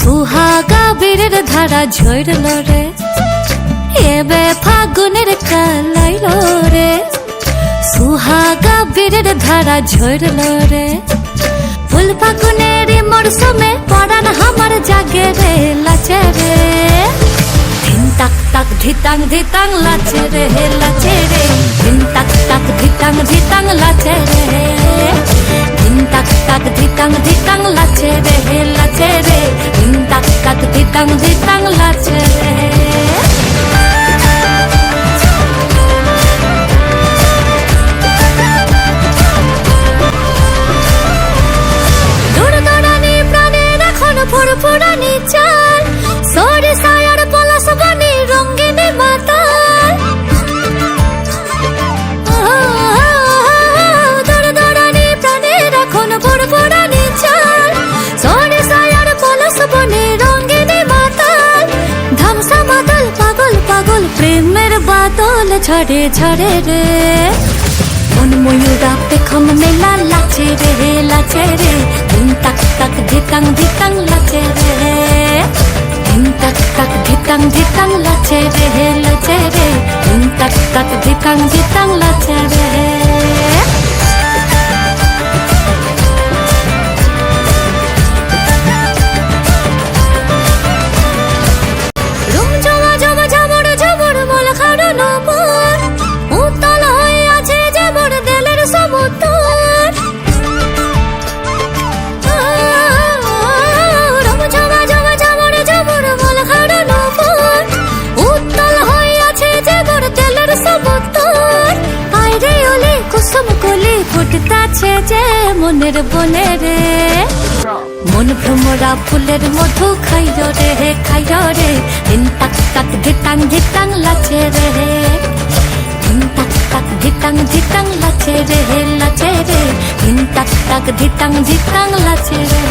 সুহাগা বীরের ধারা ঝরল রে, এবে ফাগুনের কালাইল রে। সুহাগা বীরের ধারা ঝরল রে, ফুল ফাগুনের মরশুমে পরান আমার জাগে রে লাচে রে। ধিন তাক তাক ধিতাং ধিতাং লাচে রে লাচে রে, ধিন তাক তাক ধিতাং ধিতাং লাচে রে। ধিন তাক তাক ধিতাং ধিতাং লাচে রে লাচে রে, ধিন তাক তাক ধিতাং ধিতাং লাচে রে। ফুরফুরানি চাল সরিষার পলাশ বনে রঙিনী মাতাল, দরদরানি প্রাণের এখন ফুরফুরানি চাল সরিষার পলাশ বনে রঙিনী মাতাল। ধামসা মাতাল পাগল পাগল প্রেমের বাদল ঝরে ঝরে রে, মন ময়ূরা পেখম মেলা লাচে রে লাচে রে। ধিন তাক তাক ধিতাং ধিতাং লাচে রে, ধিন তাক তাক ধিতাং ধিতাং লাচে রে লাচে রে, ধিন তাক তাক ধিতাং ধিতাং লাচে রে। ফুটতাছে যে মনের বনে রে, মন ভ্রমরা ফুলের মধু খাইল রে খাইল রে। ধিন তাক তাক ধিতাং ধিতাং লাচে রে, ধিন তাক তাক ধিতাং ধিতাং লাচে রে লাচে রে, ধিন তাক তাক ধিতাং ধিতাং লাচে রে।